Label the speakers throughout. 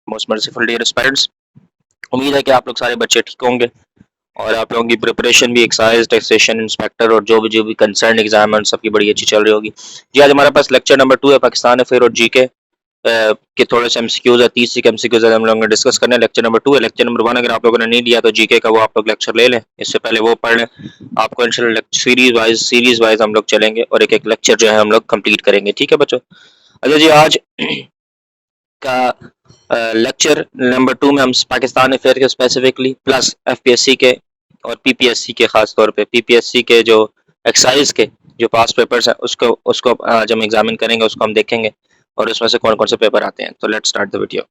Speaker 1: Most merciful dear aspirants, उम्मीद है कि आप लोग सारे बच्चे ठीक होंगे और आप लोगों की प्रिपरेशन भी एक्साइज टैक्सेशन इंस्पेक्टर और जो भी कंसर्न एग्जाम है सबकी बड़ी अच्छी चल रही होगी। जी आज हमारे पास लेक्चर नंबर 2 है पाकिस्तान अफेयर और जीके के थोड़े से एमसीक्यूज है, 30 के एमसीक्यूज हम लोग डिस्कस करने हैं। लेक्चर नंबर 2 है। लेक्चर नंबर 1 अगर आप लोगों ने नहीं लिया तो जीके का वो आप लोग लेक्चर ले लें, इससे पहले वो पढ़ लें। आपको इंशाल्लाह सीरीज वाइज हम लोग चलेंगे और एक एक लेक्चर जो है हम लोग कंप्लीट करेंगे, ठीक है बच्चों। अच्छा जी आज का लेक्चर नंबर 2 में हम पाकिस्तान अफेयर के स्पेसिफिकली प्लस एफपीएससी के और पीपीएससी के, खास तौर पे पीपीएससी के जो एक्साइज के जो पास पेपर्स हैं उसको उसको आज हम एग्जामिन करेंगे, उसको हम देखेंगे और उसमें से कौन कौन से पेपर आते हैं। तो लेट्स स्टार्ट द वीडियो।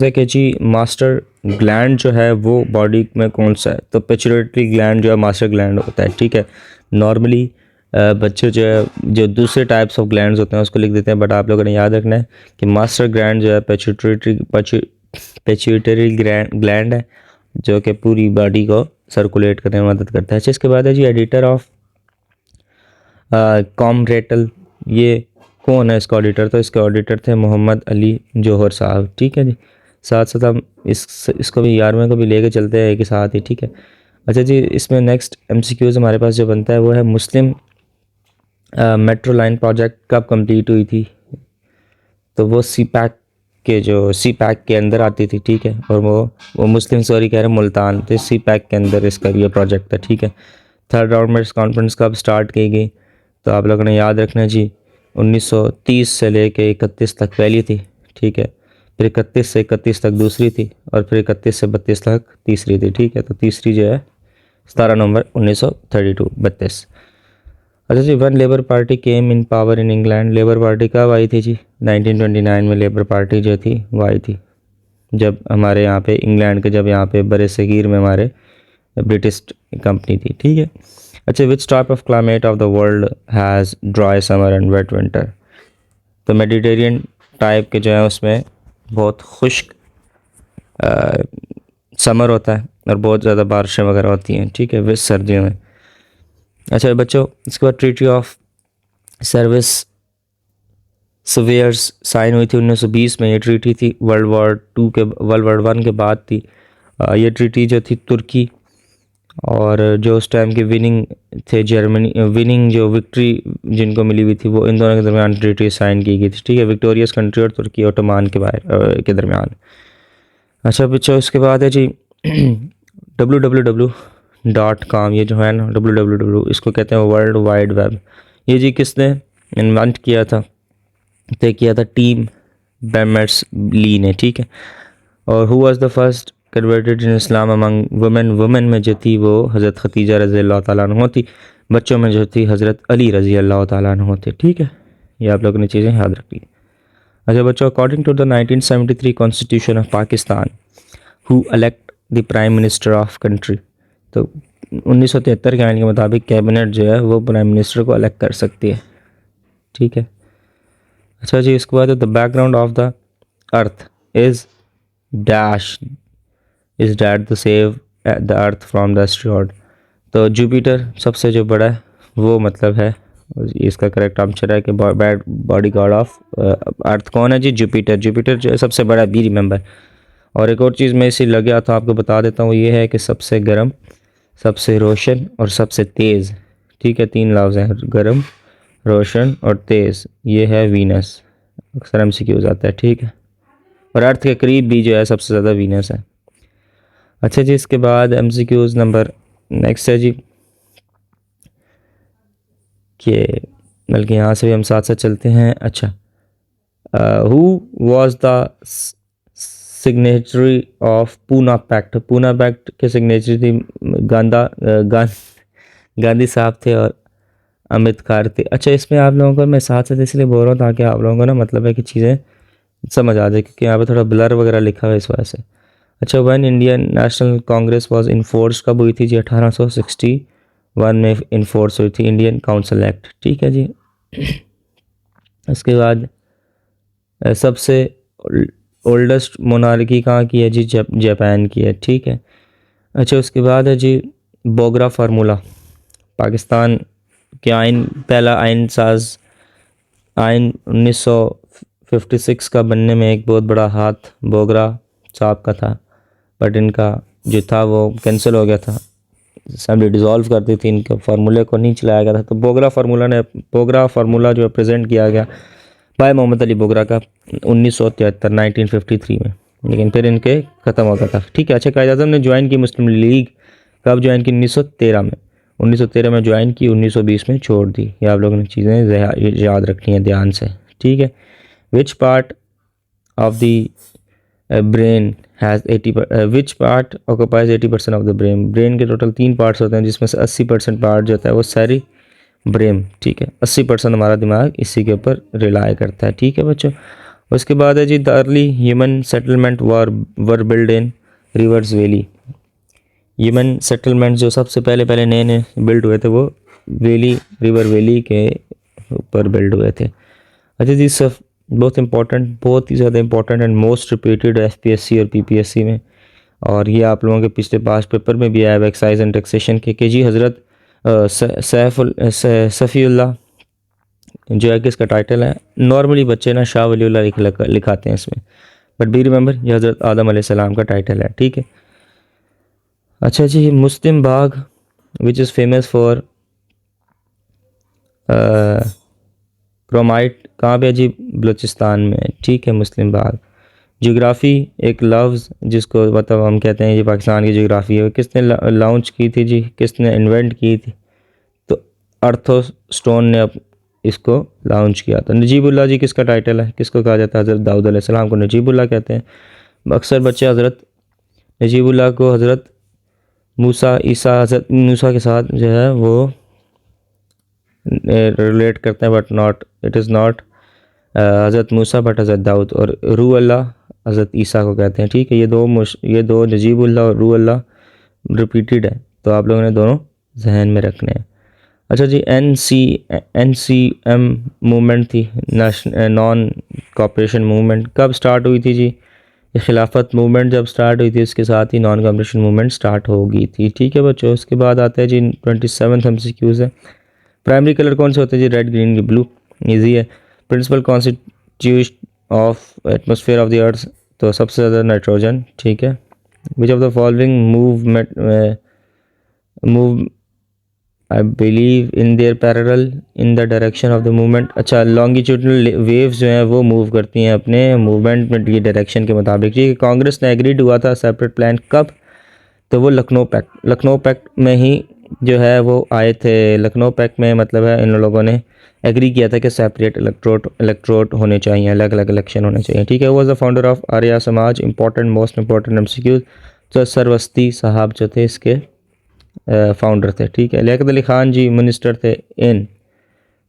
Speaker 2: देखिए जी, मास्टर ग्लैंड जो है वो बॉडी में कौन सा है, तो पिट्यूटरी ग्लैंड जो है मास्टर ग्लैंड होता है, ठीक है। नॉर्मली बच्चे जो है जो दूसरे टाइप्स ऑफ ग्लैंड्स होते हैं उसको लिख देते हैं, बट आप लोगों ने याद रखना है कि मास्टर ग्लैंड जो है पिट्यूटरी ग्लैंड है जो कि पूरी बॉडी को सर्कुलेट करने में मदद करता है। अच्छा, इसके बाद है जी एडिटर ऑफ कॉमरेटल, ये कौन है इसका ऑडिटर, तो इसके ऑडिटर थे मोहम्मद अली जौहर साहब, ठीक है जी। साथ साथ हम इसको भी 11वें को भी लेके चलते हैं एक ही साथ ही, ठीक है। अच्छा जी, इसमें नेक्स्ट एमसीक्यूज हमारे पास जो बनता है वो है मुस्लिम मेट्रो लाइन प्रोजेक्ट कब कंप्लीट हुई थी, तो वो सी पैक के अंदर आती थी, ठीक है। और वो मुस्लिम सॉरी कह रहे हैं मुल्तान, तो सी पैक के अंदर इसका ये प्रोजेक्ट था, ठीक है। थर्ड राउंड में कॉन्फ्रेंस कब स्टार्ट की गई, तो आप लोगों ने याद रखना जी 1930 से लेके 31 तक पहली थी, ठीक है। फिर 31 से 31 तक दूसरी थी और फिर 31 से 32 तक तीसरी थी, ठीक है। तो तीसरी जो है 17 नवंबर 1932। अच्छा जी, one Labour Party came in power in England, Labour Party कब आई थी जी, 1929 में लेबर पार्टी जो थी वो आई थी, जब हमारे यहाँ पे इंग्लैंड के, जब यहाँ पे बड़े सगीर में हमारे ब्रिटिश कंपनी थी, ठीक है। अच्छा, which type of climate of the world has dry summer and wet winter, तो मेडिटेरियन टाइप के जो है उसमें बहुत खुश्क समर होता है और बहुत ज़्यादा बारिशें वगैरह होती हैं, ठीक है, विस सर्दियों में। अच्छा बच्चों, इसके बाद ट्रीटी ऑफ सर्विस सवेयर्स साइन हुई थी 1920 में। ये ट्रीटी थी वर्ल्ड वॉर 1 के बाद थी। ये ट्रीटी जो थी तुर्की और जो उस टाइम के विनिंग थे जर्मनी, विनिंग जो विक्ट्री जिनको मिली हुई थी वो इन दोनों के दरमियान ट्रीटी साइन की गई थी, ठीक है। विक्टोरियस कंट्री और तुर्की ओटोमान के दरमियान। अच्छा बच्चों, इसके बाद है जी www.com, ये जो है ना www, इसको कहते हैं वर्ल्ड वाइड वेब। ये जी किसने इन्वेंट किया था, तय किया था टीम बेमर्स ली ने, ठीक है। और who was the first converted in Islam among women में जो थी वो हज़रत खतीजा रज़ी अल्लाह ताला अन्हा थी। बच्चों में जो थी हज़रत अली रज़ी अल्लाह ताला अन्हा थे, ठीक है। ये आप लोगों ने चीज़ें याद रखी। अच्छा बच्चों, according to the 1973 constitution of Pakistan, who elect the prime minister of country, तो 1973 के आइन के मुताबिक कैबिनेट जो है वो प्राइम मिनिस्टर को इलेक्ट कर सकती है, ठीक है। अच्छा जी, इसके बाद the background of the earth is dash is that the save the earth from the asteroid, तो जुपिटर सबसे जो बड़ा है वो मतलब है, इसका करेक्ट आंसर है कि बॉडी गार्ड ऑफ अर्थ कौन है जी, जुपिटर। जुपिटर जो है सबसे बड़ा, बी रिमेंबर। और एक और चीज़ मैं इसी लग गया था आपको बता देता हूँ, ये है कि सबसे गर्म, सबसे रोशन और सबसे तेज़, ठीक है। 3 लफ्ज़ हैं, गर्म, रोशन और तेज़, ये है वीनस। अक्सर एमसीक्यूज आता है, ठीक है। और अर्थ के करीब भी जो है सबसे ज़्यादा वीनस है। अच्छा जी, इसके बाद एमसीक्यूज नंबर नेक्स्ट है जी कि बल्कि यहाँ से भी हम साथ साथ चलते हैं। अच्छा, who was the signatory of Poona pact, Poona pact के सिग्नेटरी थी गांधी साहब थे और अम्बेडकर थे। अच्छा, इसमें आप लोगों को मैं साथ साथ इसलिए बोल रहा हूँ ताकि आप लोगों को ना मतलब है कि चीज़ें समझ आ जाए, क्योंकि यहाँ पे थोड़ा ब्लर वगैरह लिखा हुआ है इस वजह से। अच्छा, one Indian national Congress was enforce कब हुई थी जी, 1861 में इन्फोर्स हुई थी इंडियन काउंसिल एक्ट, ठीक है जी। इसके बाद सबसे ओल्डेस्ट मोनार्की कहाँ की है जी, जापान की है, ठीक है। अच्छा, उसके बाद है जी बोगरा फार्मूला, पाकिस्तान के आइन, पहला आइन साज आइन 56 का बनने में एक बहुत बड़ा हाथ बोगरा साहब का था, बट इनका जो था वो कैंसिल हो गया था, असेंबली डिज़ोल्व कर दी थी, इनके फार्मूले को नहीं चलाया गया था। तो बोगरा फार्मूला जो है प्रेजेंट किया गया बाय मोहम्मद अली बोगरा का 1953 में, लेकिन फिर इनके ख़त्म हो गया था। ठीक है। अच्छा, कायद आज़म ने ज्वाइन की मुस्लिम लीग कब ज्वाइन की? 1913 में। 1913 में ज्वाइन की, 1920 में छोड़ दी। ये आप लोगों ने चीज़ें याद रखनी है ध्यान से। ठीक है। Which part of the brain has 80% of the brain के टोटल 3 पार्ट्स होते हैं, जिसमें से 80% पार्ट जो होता है वो सारी ब्रेन। ठीक है। 80% हमारा दिमाग इसी के ऊपर रिलाई करता है। ठीक है बच्चों। उसके बाद है जी the early human settlement were build in rivers valley. Human settlement जो सबसे पहले नए बिल्ड हुए थे वो रिवर वैली के ऊपर बिल्ड हुए थे। अच्छा जी, सब बहुत ही ज़्यादा important and most repeated FPSC और PPSC में, और ये आप लोगों के पिछले पास पेपर में भी आया है एक्साइज एंड टैक्सेशन के जी हज़रत सफ़ीउल्लाह जो है कि इसका टाइटल है। नॉर्मली बच्चे ना शाह वलीउल्लाह लिखाते हैं इसमें, बट बी रिमेंबर ये हज़रत आदम अलैहिस्सलाम का टाइटल है। ठीक है। अच्छा जी, Muslim Bagh which is famous for chromite कहाँ पे है जी? बलूचिस्तान में। ठीक है। मुस्लिम बाग। जियोग्राफ़ी एक लफ्ज़ जिसको मतलब हम कहते हैं ये पाकिस्तान की जियोग्राफ़ी है, किसने लॉन्च की थी जी? किसने इन्वेंट की थी? तो अर्थोस्टोन ने इसको लॉन्च किया था। नजीबुल्लाह जी किसका टाइटल है? किसको कहा जाता है? हज़रत दाऊद अलैहिस्सलाम को नजीबुल्लाह कहते हैं। अक्सर बच्चे हज़रत नजीबुल्लाह को हज़रत हज़रत मूसा के साथ जो है वो रिलेट करते हैं, but not, it is not हज़रत मूसा बट हज़रत दाऊद। और रूह अल्लाह हज़रत ईसा को कहते हैं। ठीक है। ये दो नजीबुल्लाह और रूह अल्लाह रिपीटेड है, तो आप लोगों ने दोनों जहन में रखने हैं। अच्छा जी, NCM मूवमेंट थी, नॉन कॉपरेशन मूवमेंट, कब स्टार्ट हुई थी जी? ये खिलाफत मूवमेंट जब स्टार्ट हुई थी उसके साथ ही नॉन कॉपरेशन मूवमेंट स्टार्ट हो गई थी। ठीक है बच्चों। उसके बाद आता है जी 27th MCQs है। प्राइमरी कलर कौन से होते हैं जी? Red, green, blue. ईजी है। Principal constitute of atmosphere of the earth, तो सबसे ज़्यादा नाइट्रोजन। ठीक है। Which of the following move I believe in their parallel in the direction of the movement. अच्छा, लॉन्गिट्यूडनल वेव्स जो हैं वो मूव करती हैं अपने मूवमेंट की डायरेक्शन के मुताबिक। ठीक है। कांग्रेस ने एग्रीड हुआ था सेपरेट प्लान कब? तो वो लखनऊ पैक्ट में ही जो है वो आए थे। लखनऊ पैक्ट में मतलब है इन लोगों ने एग्री किया था कि सेपरेट इलेक्ट्रोड होने चाहिए, अलग अलग इलेक्शन होने चाहिए। ठीक है। वो was the founder of Arya Samaj. Most important MCQ, तो सरवस्ती साहब जो थे इसके फाउंडर थे। ठीक है। लियाकत अली खान जी मिनिस्टर थे इन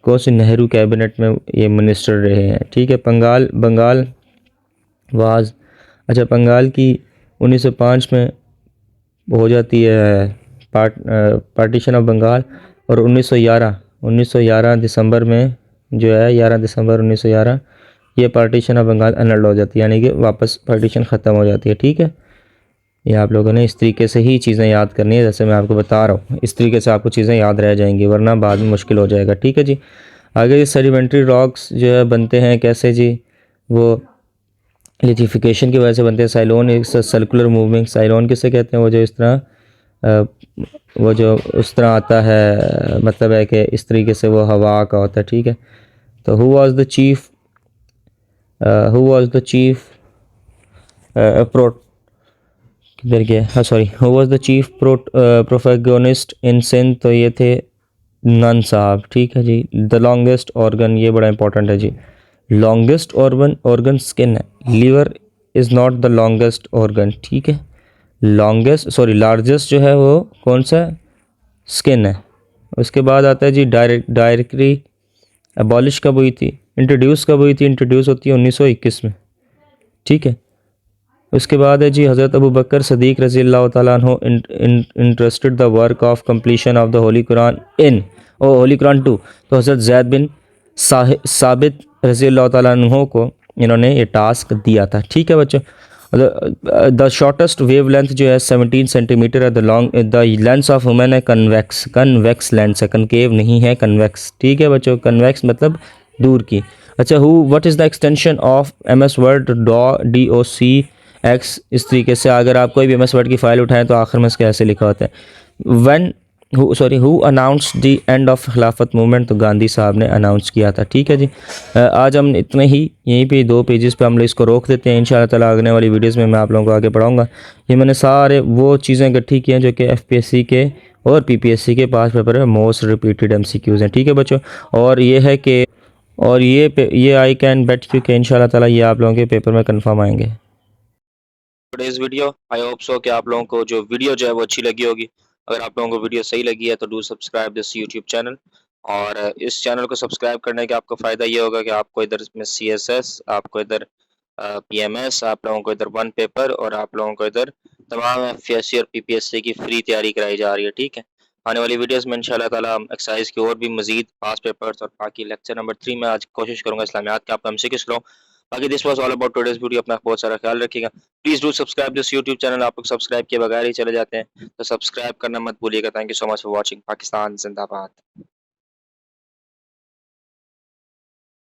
Speaker 2: कौन सी? नेहरू कैबिनेट में ये मिनिस्टर रहे हैं। ठीक है। बंगाल वाज, अच्छा, बंगाल की 1905 में हो जाती है पार्टीशन ऑफ बंगाल, और 1911 दिसंबर में जो है 11 दिसंबर 1911 ये पार्टीशन ऑफ बंगाल एनल्ड हो जाती है, यानी कि वापस पार्टीशन ख़त्म हो जाती है। ठीक है। ये आप लोगों ने इस तरीके से ही चीज़ें याद करनी है, जैसे मैं आपको बता रहा हूँ, इस तरीके से आपको चीज़ें याद रह जाएंगी, वरना बाद में मुश्किल हो जाएगा। ठीक है जी। आगे सेडिमेंट्री रॉक्स जो है बनते हैं कैसे जी? वो लिथिफिकेशन की वजह से बनते हैं। साइलोन एक सर्कुलर मूविंग, साइलोन किसे कहते हैं? वो जो इस तरह वो जो उस तरह आता है, मतलब है कि इस तरीके से वो हवा का होता है। ठीक है। तो हु वाज द चीफ किधर गया? हाँ sorry, who was the chief protagonist in Sindh? तो ये थे नन साहब। ठीक है जी। द लॉन्गेस्ट ऑर्गन, ये बड़ा इंपॉर्टेंट है जी। लॉन्गेस्ट ऑर्गन स्किन है। Liver is not the longest organ. ठीक है। लार्जेस्ट जो है वो कौन सा? स्किन है। उसके बाद आता है जी डायरेक्टरी अबॉलिश कब हुई थी? इंट्रोड्यूस कब हुई थी? इंट्रोड्यूस होती है 1921 में। ठीक है। उसके बाद है जी हज़रत अबू बकर सदीक रज़ी अल्लाह तआला अन्हु interested the work of completion of the holy Quran in holy Quran 2। तो हज़रत ज़ैद बिन साबित रज़ी अल्लाह तआला अन्हु को इन्होंने ये टास्क दिया था। ठीक है बच्चों। द शॉर्टेस्ट वेव लेंथ जो है 17 सेंटीमीटर है। द लेंस ऑफ वुमेन है कन्वेक्स लेंस है, कनकेव नहीं है, कन्वेक्स। ठीक है बच्चों। कन्वेक्स मतलब दूर की। अच्छा, who what is the extension of MS word DOCX। इस तरीके से अगर आप कोई भी MS वर्ड की फ़ाइल उठाएं तो आखिर में इसके ऐसे लिखा होता है। One who announce the end of खिलाफत मूवमेंट, तो गांधी साहब ने अनाउंस किया था। ठीक है जी। आज हम इतने ही यहीं पे 2 पेजेस पे हम इसको रोक देते हैं। इंशाल्लाह ताला आगने वाली वीडियोस में मैं आप लोगों को आगे पढ़ाऊँगा। ये मैंने सारे वो चीज़ें इकट्ठी की हैं जो कि FPSC के और PPSC के पास पेपर में मोस्ट रिपीटेड MCQs हैं। ठीक है बच्चों, और ये है कि ये आई कैन बेट यू कि इंशाल्लाह ताला ये आप लोगों के पेपर में कंफर्म आएंगे।
Speaker 1: Today's video I hope so कि आप लोगों को जो वीडियो जो है वो अच्छी लगी होगी। अगर आप लोगों को वीडियो सही लगी है तो do subscribe this YouTube channel. और इस चैनल को सब्सक्राइब करने का आपको फ़ायदा ये होगा कि आपको इधर में CSS, आपको इधर PMS, आप लोगों को इधर वन पेपर, और आप लोगों को इधर तमाम FPSC और PPSC की फ्री तैयारी कराई जा रही है। ठीक है, आने वाली वीडियोस में इंशाल्लाह ताला हम एक्सरसाइज की और भी मजीद पास पेपर्स और बाकी लेक्चर नंबर 3 में आज कोशिश करूंगा इस्लामियात के आपको MCQs कराऊं। बाकी this was all about today's video. अपना बहुत सारा ख्याल रखिएगा। Please do subscribe this YouTube channel. आप लोग सब्सक्राइब किए बगैर ही चले जाते हैं, तो सब्सक्राइब करना मत भूलिएगा। Thank you so much for watching. Pakistan जिंदाबाद।